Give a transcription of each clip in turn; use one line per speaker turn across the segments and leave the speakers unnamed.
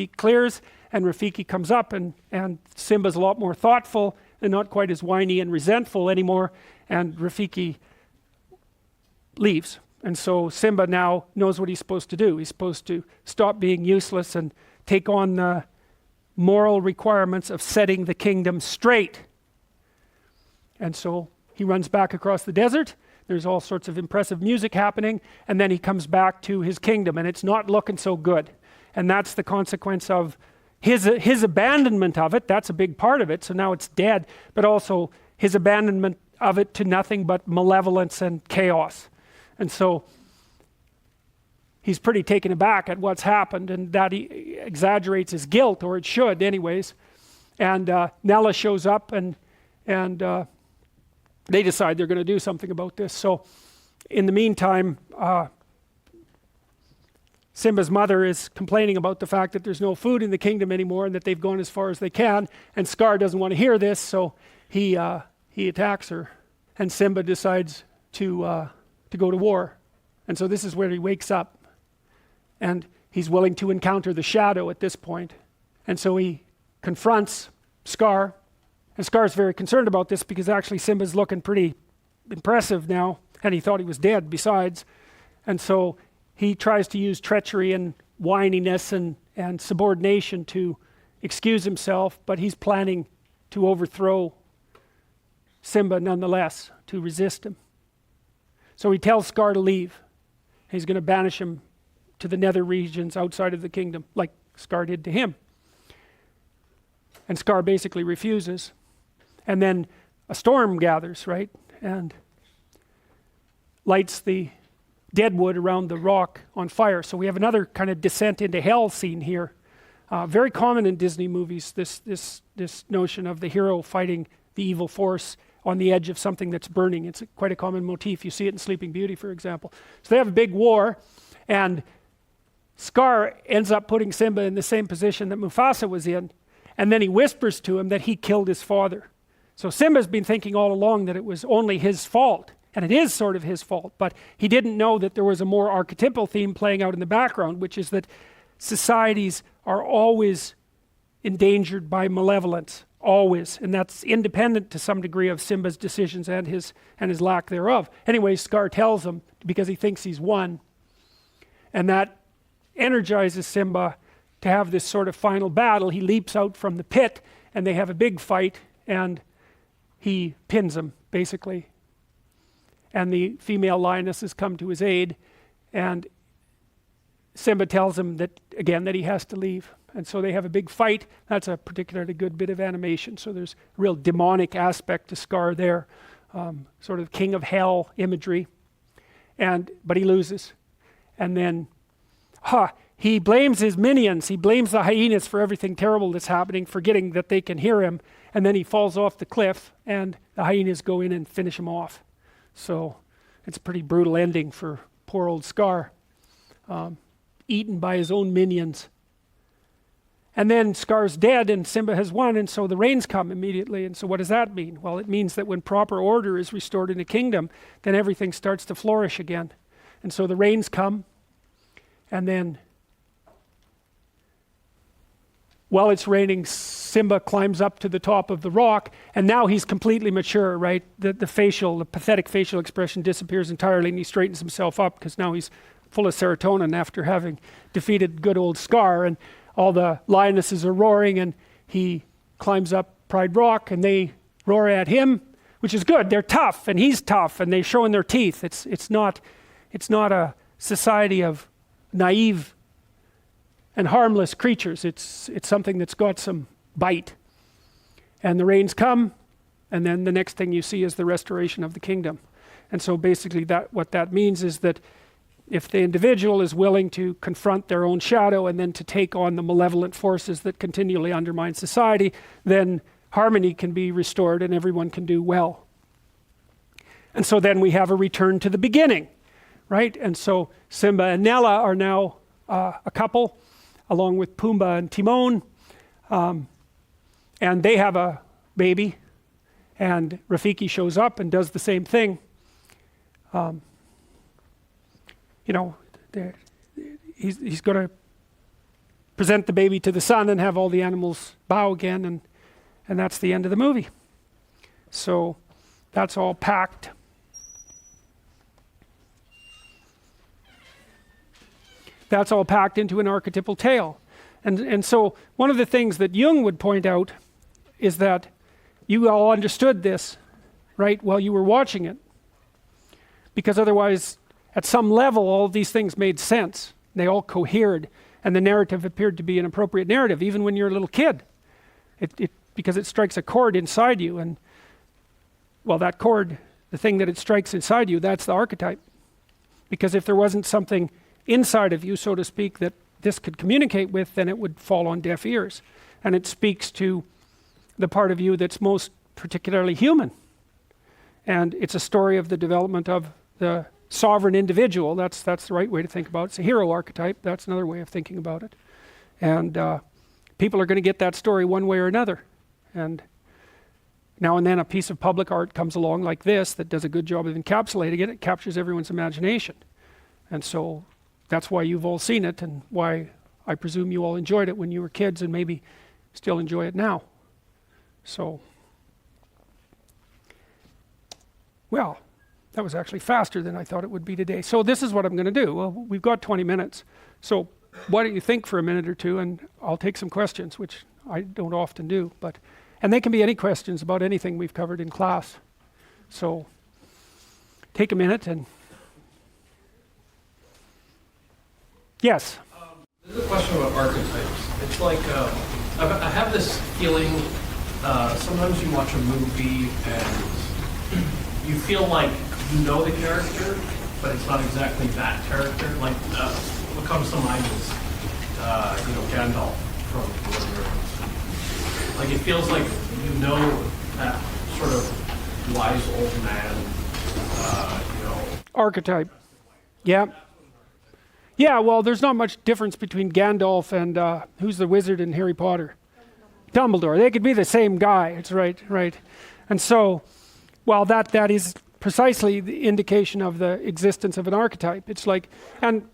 clears and Rafiki comes up, and Simba's a lot more thoughtful and not quite as whiny and resentful anymore, and Rafiki leaves. And so Simba now knows what he's supposed to do. He's supposed to stop being useless and take on the moral requirements of setting the kingdom straight. And so he runs back across the desert. There's all sorts of impressive music happening, and then he comes back to his kingdom, and it's not looking so good. And that's the consequence of his abandonment of it. That's a big part of it. So now it's dead, but also his abandonment of it to nothing but malevolence and chaos. And so he's pretty taken aback at what's happened, and that he exaggerates his guilt, or it should anyways. And Nella shows up, and they decide they're going to do something about this. So in the meantime, Simba's mother is complaining about the fact that there's no food in the kingdom anymore and that they've gone as far as they can, and Scar doesn't want to hear this, so he attacks her, and Simba decides to go to war. And so this is where he wakes up, and he's willing to encounter the shadow at this point. And so he confronts Scar, and Scar's very concerned about this because actually Simba's looking pretty impressive now, and he thought he was dead besides. And so he tries to use treachery and whininess and subordination to excuse himself, but he's planning to overthrow Simba nonetheless, to resist him. So he tells Scar to leave. He's going to banish him to the nether regions outside of the kingdom, like Scar did to him. And Scar basically refuses. And then a storm gathers, right? And lights the deadwood around the rock on fire. So we have another kind of descent into hell scene here. Very common in Disney movies, this notion of the hero fighting the evil force on the edge of something that's burning. It's quite a common motif. You see it in Sleeping Beauty, for example. So they have a big war, and Scar ends up putting Simba in the same position that Mufasa was in, and then he whispers to him that he killed his father. So Simba's been thinking all along that it was only his fault, and it is sort of his fault, but he didn't know that there was a more archetypal theme playing out in the background, which is that societies are always endangered by malevolence, always, and that's independent to some degree of Simba's decisions and his lack thereof. Anyway, Scar tells him because he thinks he's won, and that energizes Simba to have this sort of final battle. He leaps out from the pit, and they have a big fight, and he pins him, basically. And the female lionesses come to his aid, and Simba tells him that, again, that he has to leave. And so they have a big fight. That's a particularly good bit of animation. So there's a real demonic aspect to Scar there, sort of king of hell imagery. But he loses. And then he blames his minions. He blames the hyenas for everything terrible that's happening, forgetting that they can hear him. And then he falls off the cliff, and the hyenas go in and finish him off. So it's a pretty brutal ending for poor old Scar, eaten by his own minions. And then Scar's dead, and Simba has won, and so the rains come immediately. And so what does that mean? Well, it means that when proper order is restored in a kingdom, then everything starts to flourish again. And so the rains come, and then while it's raining, Simba climbs up to the top of the rock, and now he's completely mature, right? The pathetic facial expression disappears entirely, and he straightens himself up because now he's full of serotonin after having defeated good old Scar, and all the lionesses are roaring, and he climbs up Pride Rock, and they roar at him, which is good. They're tough, and he's tough, and they're showing their teeth. It's not a society of naive and harmless creatures. It's something that's got some bite. And the rains come, and then the next thing you see is the restoration of the kingdom. And so basically what that means is that if the individual is willing to confront their own shadow and then to take on the malevolent forces that continually undermine society, then harmony can be restored and everyone can do well. And so then we have a return to the beginning, right? And so Simba and Nella are now a couple, along with Pumbaa and Timon, and they have a baby, and Rafiki shows up and does the same thing. He's going to present the baby to the sun and have all the animals bow again, and that's the end of the movie. So that's all packed. That's all packed into an archetypal tale. And so one of the things that Jung would point out is that you all understood this, right, while you were watching it. Because otherwise, at some level, all of these things made sense. They all cohered, and the narrative appeared to be an appropriate narrative, even when you're a little kid. Because it strikes a chord inside you, and well, that chord, the thing that it strikes inside you, that's the archetype. Because if there wasn't something inside of you, so to speak, that this could communicate with, then it would fall on deaf ears. And it speaks to the part of you that's most particularly human. And it's a story of the development of the sovereign individual. That's the right way to think about it. It's a hero archetype. That's another way of thinking about it. And people are going to get that story one way or another. And now and then a piece of public art comes along like this that does a good job of encapsulating it. It captures everyone's imagination. And so that's why you've all seen it, and why I presume you all enjoyed it when you were kids and maybe still enjoy it now. So, well, that was actually faster than I thought it would be today. So this is what I'm going to do. Well, we've got 20 minutes. So why don't you think for a minute or two, and I'll take some questions, which I don't often do. And they can be any questions about anything we've covered in class. So take a minute and... Yes?
This is a question about archetypes. It's like, I have this feeling, sometimes you watch a movie and you feel like you know the character, but it's not exactly that character. Like, what comes to mind is, Gandalf from Lord of the Rings. Like, it feels like you know that sort of wise old man,
Archetype. Yeah. Yeah, well, there's not much difference between Gandalf and who's the wizard in Harry Potter? Dumbledore. They could be the same guy. It's right. And so, well, that is precisely the indication of the existence of an archetype. It's like, and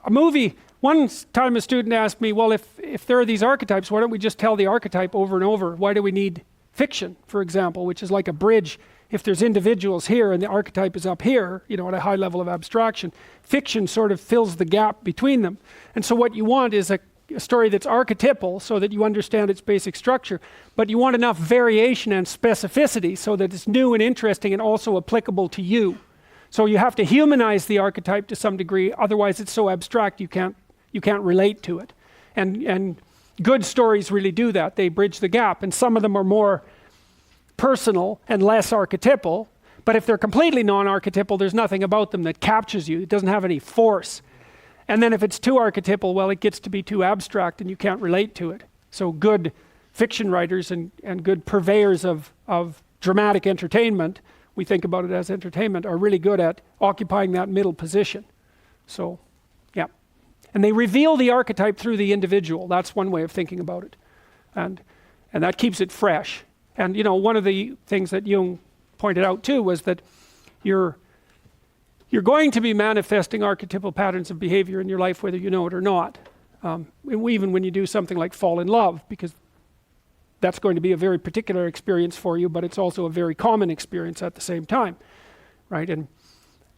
a movie, one time a student asked me, well, if there are these archetypes, why don't we just tell the archetype over and over? Why do we need fiction, for example, which is like a bridge? If there's individuals here and the archetype is up here, at a high level of abstraction, fiction sort of fills the gap between them. And so what you want is a story that's archetypal so that you understand its basic structure, but you want enough variation and specificity so that it's new and interesting and also applicable to you. So you have to humanize the archetype to some degree, otherwise it's so abstract you can't relate to it. And good stories really do that. They bridge the gap, and some of them are more personal and less archetypal, but if they're completely non-archetypal, there's nothing about them that captures you. It doesn't have any force. And then if it's too archetypal, well, it gets to be too abstract and you can't relate to it. So good fiction writers and good purveyors of dramatic entertainment, we think about it as entertainment, are really good at occupying that middle position. So, yeah. And they reveal the archetype through the individual. That's one way of thinking about it. And that keeps it fresh. And one of the things that Jung pointed out too was that you're going to be manifesting archetypal patterns of behavior in your life whether you know it or not. Even when you do something like fall in love, because that's going to be a very particular experience for you, but it's also a very common experience at the same time, right?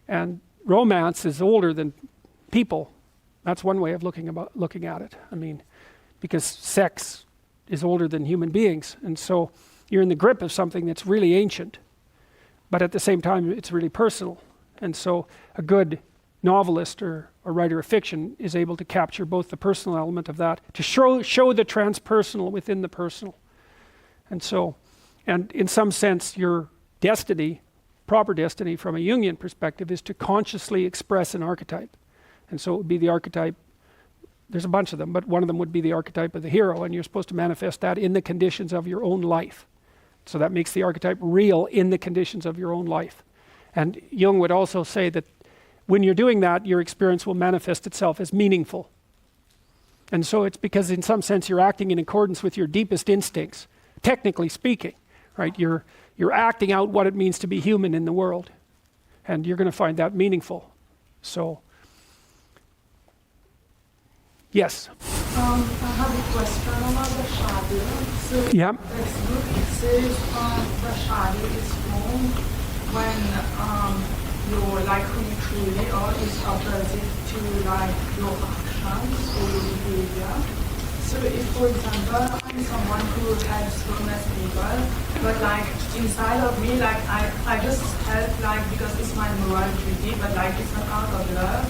And romance is older than people. That's one way of looking at it. I mean, because sex is older than human beings, and so you're in the grip of something that's really ancient, but at the same time, it's really personal. And so a good novelist or a writer of fiction is able to capture both the personal element of that, to show the transpersonal within the personal. And in some sense, your destiny, proper destiny from a Jungian perspective, is to consciously express an archetype. And so it would be the archetype, there's a bunch of them, but one of them would be the archetype of the hero, and you're supposed to manifest that in the conditions of your own life. So that makes the archetype real in the conditions of your own life. And Jung would also say that when you're doing that, your experience will manifest itself as meaningful. And so it's because in some sense you're acting in accordance with your deepest instincts, technically speaking, right? You're acting out what it means to be human in the world. And you're going to find that meaningful. So, yes.
I have a question about the shadow. So
Yeah.
textbook it says the shadow is formed when your like who you truly are is opposite to like your actions or your behavior. So if for example I'm someone who helps homeless people, but like inside of me like I just help like because it's my moral duty, but like it's not out of love,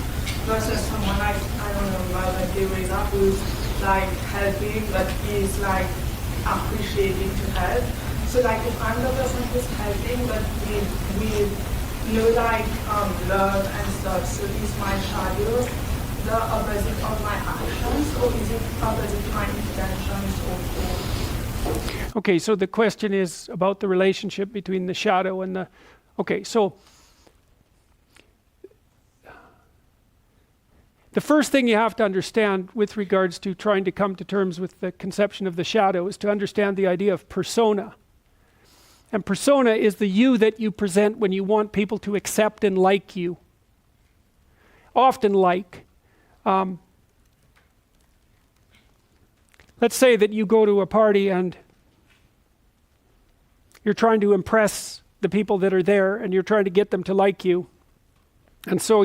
versus someone like I don't know like they raise up who's like helping but is like appreciating to help. So like if I'm the person who's helping but with no like love and stuff, so is my shadow the opposite of my actions or is it opposite to my intentions or
Okay, so the question is about the relationship between the shadow and the... Okay, so the first thing you have to understand with regards to trying to come to terms with the conception of the shadow is to understand the idea of persona. And persona is the you that you present when you want people to accept and like you. Often like. Let's say that you go to a party and you're trying to impress the people that are there and you're trying to get them to like you. And so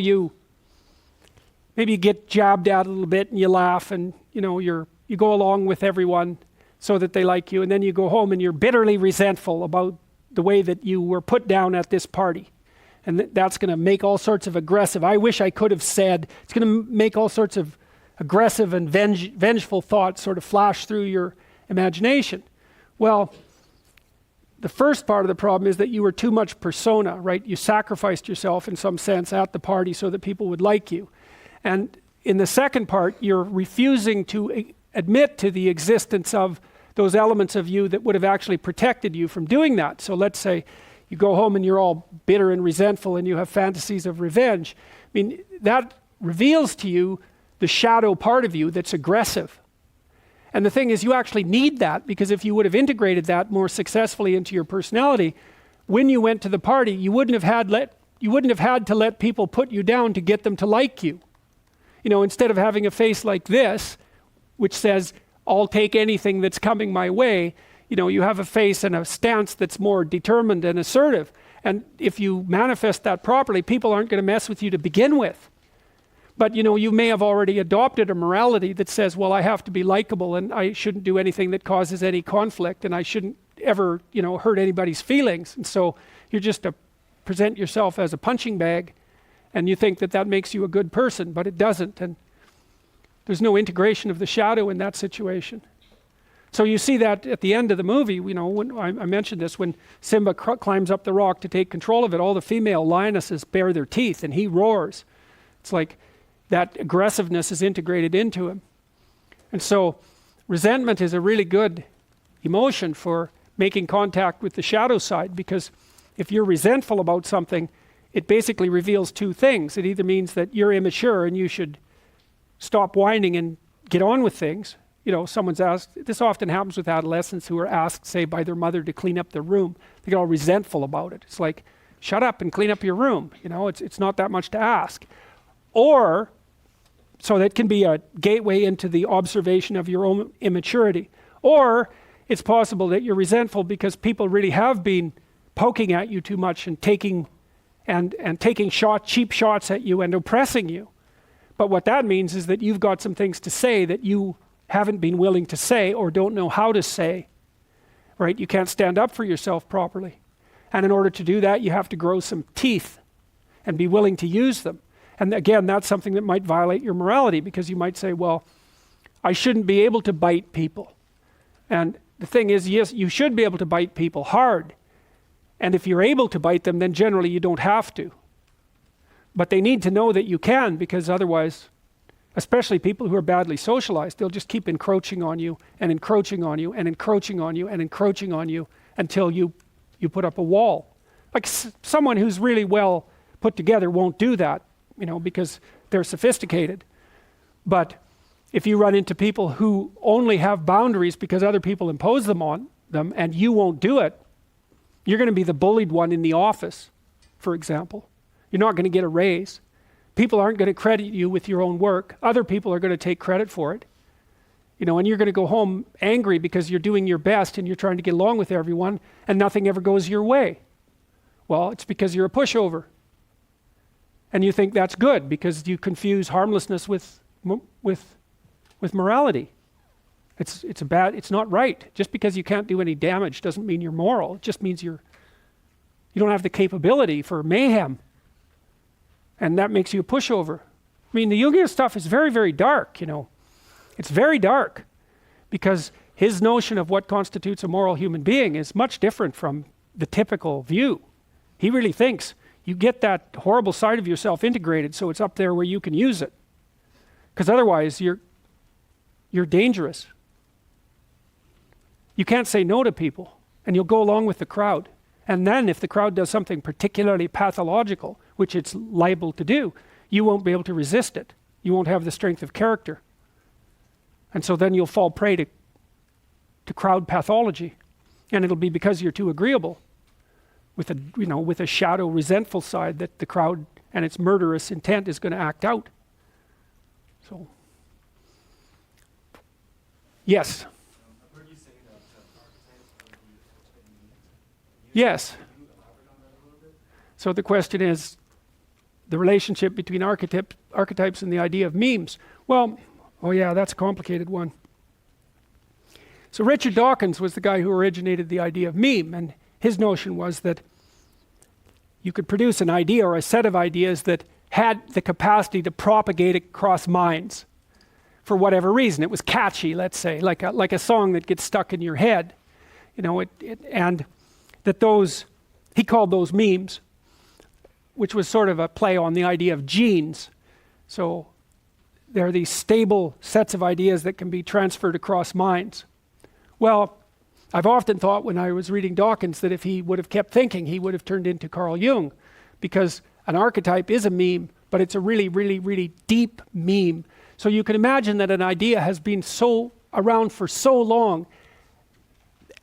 maybe you get jabbed at a little bit and you laugh and you go along with everyone so that they like you, and then you go home and you're bitterly resentful about the way that you were put down at this party. And that's going to make all sorts of aggressive, I wish I could have said, it's going to make all sorts of aggressive and vengeful thoughts sort of flash through your imagination. Well, the first part of the problem is that you were too much persona, right? You sacrificed yourself in some sense at the party so that people would like you. And in the second part, you're refusing to admit to the existence of those elements of you that would have actually protected you from doing that. So let's say you go home and you're all bitter and resentful and you have fantasies of revenge. I mean, that reveals to you the shadow part of you that's aggressive. And the thing is, you actually need that, because if you would have integrated that more successfully into your personality, when you went to the party, you wouldn't have had to let people put you down to get them to like you. Instead of having a face like this, which says, I'll take anything that's coming my way, you have a face and a stance that's more determined and assertive. And if you manifest that properly, people aren't going to mess with you to begin with. But you may have already adopted a morality that says, well, I have to be likable and I shouldn't do anything that causes any conflict and I shouldn't ever, hurt anybody's feelings. And so you're just to present yourself as a punching bag, and you think that makes you a good person, but it doesn't. And there's no integration of the shadow in that situation. So you see that at the end of the movie, when I mentioned this, when Simba climbs up the rock to take control of it, all the female lionesses bare their teeth and he roars. It's like that aggressiveness is integrated into him. And so resentment is a really good emotion for making contact with the shadow side, because if you're resentful about something, it basically reveals two things. It either means that you're immature and you should stop whining and get on with things. Someone's asked, this often happens with adolescents who are asked, say, by their mother to clean up their room. They get all resentful about it. It's like, shut up and clean up your room. It's not that much to ask. Or, so that can be a gateway into the observation of your own immaturity. Or it's possible that you're resentful because people really have been poking at you too much and taking cheap shots at you and oppressing you. But what that means is that you've got some things to say that you haven't been willing to say or don't know how to say, right? You can't stand up for yourself properly. And in order to do that, you have to grow some teeth and be willing to use them. And again, that's something that might violate your morality, because you might say, well, I shouldn't be able to bite people. And the thing is, yes, you should be able to bite people hard. And if you're able to bite them, then generally you don't have to. But they need to know that you can, because otherwise, especially people who are badly socialized, they'll just keep encroaching on you and encroaching on you and encroaching on you and encroaching on you until you put up a wall. Like someone who's really well put together won't do that, because they're sophisticated. But if you run into people who only have boundaries because other people impose them on them and you won't do it, you're going to be the bullied one in the office, for example. You're not going to get a raise. People aren't going to credit you with your own work. Other people are going to take credit for it. and you're going to go home angry because you're doing your best and you're trying to get along with everyone and nothing ever goes your way. Well, it's because you're a pushover. And you think that's good because you confuse harmlessness with morality. It's not right. Just because you can't do any damage doesn't mean you're moral. It just means you don't have the capability for mayhem. And that makes you a pushover. I mean, the Jungian stuff is very, very dark, It's very dark because his notion of what constitutes a moral human being is much different from the typical view. He really thinks you get that horrible side of yourself integrated so it's up there where you can use it. Because otherwise you're dangerous. You can't say no to people and you'll go along with the crowd. And then if the crowd does something particularly pathological, which it's liable to do, you won't be able to resist it. You won't have the strength of character. And so then you'll fall prey to crowd pathology. And it'll be because you're too agreeable with a shadow resentful side that the crowd and its murderous intent is going to act out. So, yes.
I've heard you say that archetypes are the ultimate needs.
Yes.
Can you elaborate on that a little bit?
So the question is the relationship between archetypes and the idea of memes. Well, that's a complicated one. So Richard Dawkins was the guy who originated the idea of meme, and his notion was that you could produce an idea or a set of ideas that had the capacity to propagate across minds for whatever reason. It was catchy, let's say, like a song that gets stuck in your head, and that he called those memes, which was sort of a play on the idea of genes. So there are these stable sets of ideas that can be transferred across minds. Well, I've often thought when I was reading Dawkins that if he would have kept thinking, he would have turned into Carl Jung, because an archetype is a meme, but it's a really, really, really deep meme. So you can imagine that an idea has been so around for so long,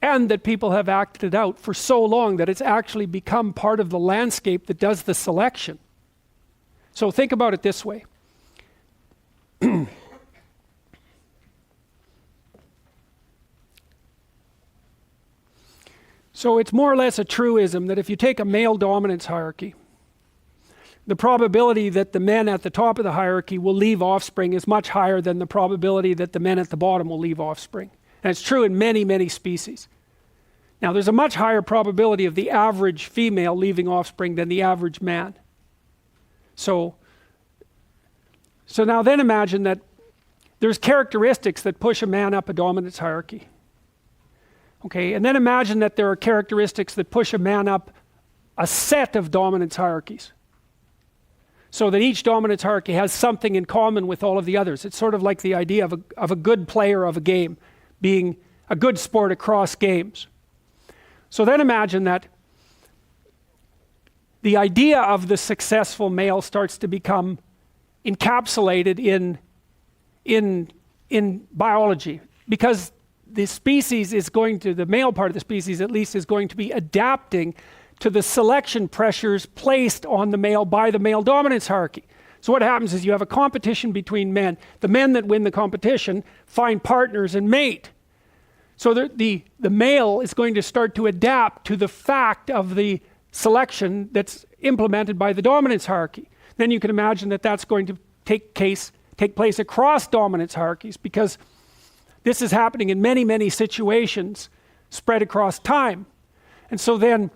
and that people have acted it out for so long that it's actually become part of the landscape that does the selection. So think about it this way. So it's more or less a truism that if you take a male dominance hierarchy, the probability that the men at the top of the hierarchy will leave offspring is much higher than the probability that the men at the bottom will leave offspring. And it's true in many, many species. Now, there's a much higher probability of the average female leaving offspring than the average man. So now then imagine that there's characteristics that push a man up a dominance hierarchy. Okay, and then imagine that there are characteristics that push a man up a set of dominance hierarchies. So that each dominance hierarchy has something in common with all of the others. It's sort of like the idea of a good player of a game being a good sport across games. So then imagine that the idea of the successful male starts to become encapsulated in biology, because the species is going to, the male part of the species at least, is going to be adapting to the selection pressures placed on the male by the male dominance hierarchy. So what happens is you have a competition between men. The men that win the competition find partners and mate. So the male is going to start to adapt to the fact of the selection that's implemented by the dominance hierarchy. Then you can imagine that that's going to take place across dominance hierarchies, because this is happening in many, many situations spread across time. And so then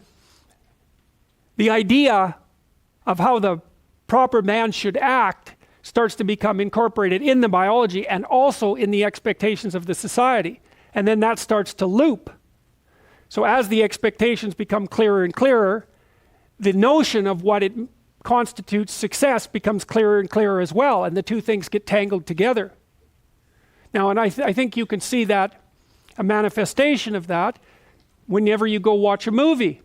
the idea of how the proper man should act starts to become incorporated in the biology and also in the expectations of the society. And then that starts to loop. So as the expectations become clearer and clearer, the notion of what it constitutes success becomes clearer and clearer as well, and the two things get tangled together. Now, and I think you can see that, a manifestation of that, whenever you go watch a movie,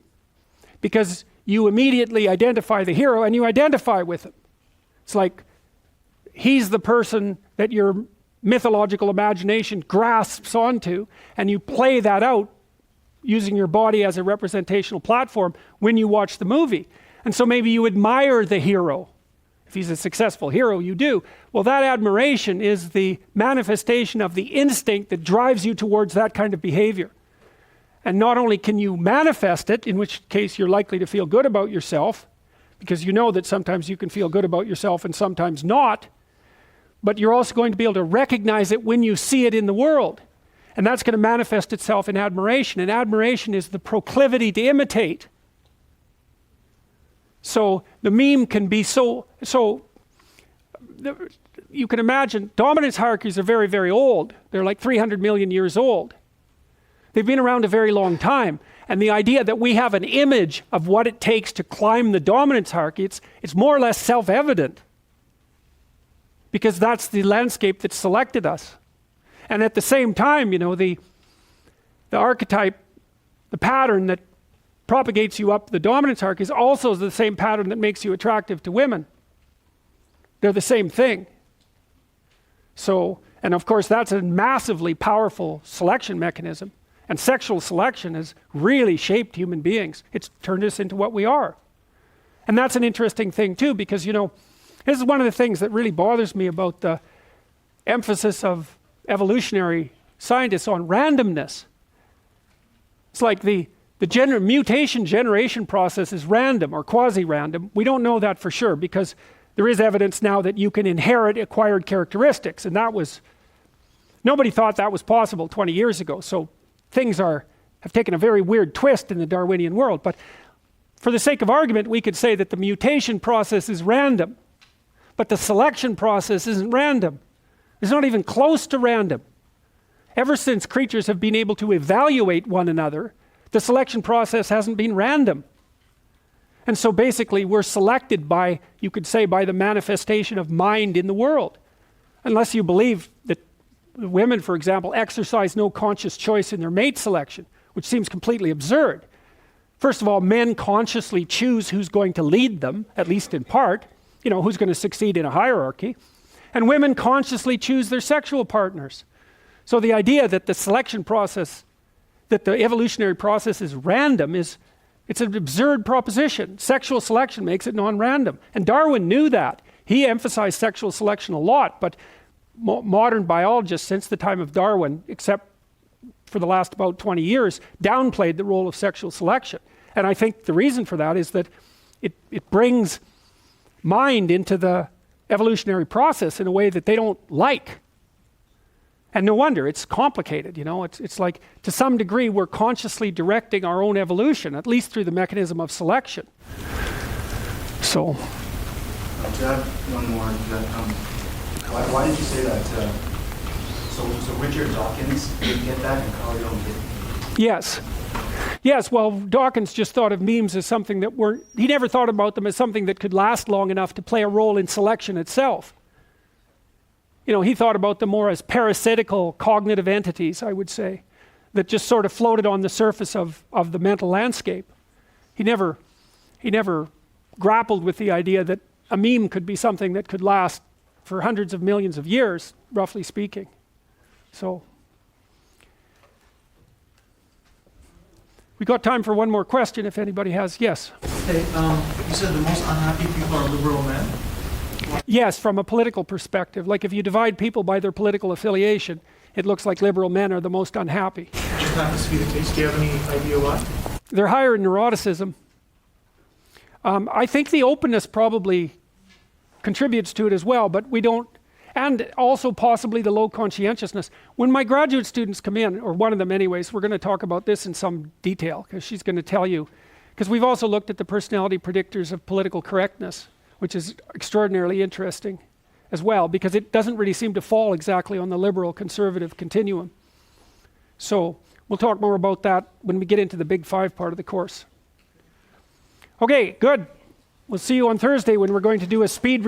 because you immediately identify the hero and you identify with him. It's like he's the person that your mythological imagination grasps onto, and you play that out using your body as a representational platform when you watch the movie. And so maybe you admire the hero If he's a successful hero, you do. Well, that admiration is the manifestation of the instinct that drives you towards that kind of behavior. And not only can you manifest it, in which case you're likely to feel good about yourself, because you know that sometimes you can feel good about yourself and sometimes not, but you're also going to be able to recognize it when you see it in the world. And that's going to manifest itself in admiration. And admiration is the proclivity to imitate. So the meme can be you can imagine, dominance hierarchies are very, very old. They're like 300 million years old. They've been around a very long time. And the idea that we have an image of what it takes to climb the dominance hierarchy, it's more or less self-evident. Because that's the landscape that selected us. And at the same time, you know, the archetype, the pattern that propagates you up the dominance hierarchy is also the same pattern that makes you attractive to women. They're the same thing. So, and of course that's a massively powerful selection mechanism. And sexual selection has really shaped human beings. It's turned us into what we are. And that's an interesting thing too, because, you know, this is one of the things that really bothers me about the emphasis of evolutionary scientists on randomness. It's like the mutation generation process is random or quasi-random. We don't know that for sure because there is evidence now that you can inherit acquired characteristics, and nobody thought that was possible 20 years ago. So things have taken a very weird twist in the Darwinian world. But for the sake of argument, we could say that the mutation process is random, but the selection process isn't random. It's not even close to random. Ever since creatures have been able to evaluate one another, the selection process hasn't been random. And so basically we're selected by, you could say, by the manifestation of mind in the world. Unless you believe that women, for example, exercise no conscious choice in their mate selection, which seems completely absurd. First of all, men consciously choose who's going to lead them, at least in part, you know, who's going to succeed in a hierarchy. And women consciously choose their sexual partners. So the idea that the selection process, that the evolutionary process is random it's an absurd proposition. Sexual selection makes it non-random. And Darwin knew that. He emphasized sexual selection a lot, but modern biologists since the time of Darwin, except for the last about 20 years, downplayed the role of sexual selection. And I think the reason for that is that it brings mind into the evolutionary process in a way that they don't like. And no wonder, it's complicated, you know. It's like, to some degree, we're consciously directing our own evolution, at least through the mechanism of selection. So.
To add one more, why did you say that? So Richard Dawkins didn't get that and Carl Jung did?
Yes, well, Dawkins just thought of memes as something that he never thought about them as something that could last long enough to play a role in selection itself. You know, he thought about them more as parasitical cognitive entities, I would say, that just sort of floated on the surface of the mental landscape. He never grappled with the idea that a meme could be something that could last for hundreds of millions of years, roughly speaking. So, we got time for one more question if anybody has. Yes?
Hey, you said the most unhappy people are liberal men?
Yes, from a political perspective. Like if you divide people by their political affiliation, it looks like liberal men are the most unhappy.
Just happens to be the case. Do you have any idea why?
They're higher in neuroticism. I think the openness probably contributes to it as well, but we don't, and also possibly the low conscientiousness. When my graduate students come in, or one of them anyways, we're going to talk about this in some detail, because she's going to tell you, because we've also looked at the personality predictors of political correctness, which is extraordinarily interesting as well, because it doesn't really seem to fall exactly on the liberal-conservative continuum. So we'll talk more about that when we get into the Big Five part of the course. Okay, good. We'll see you on Thursday when we're going to do a speed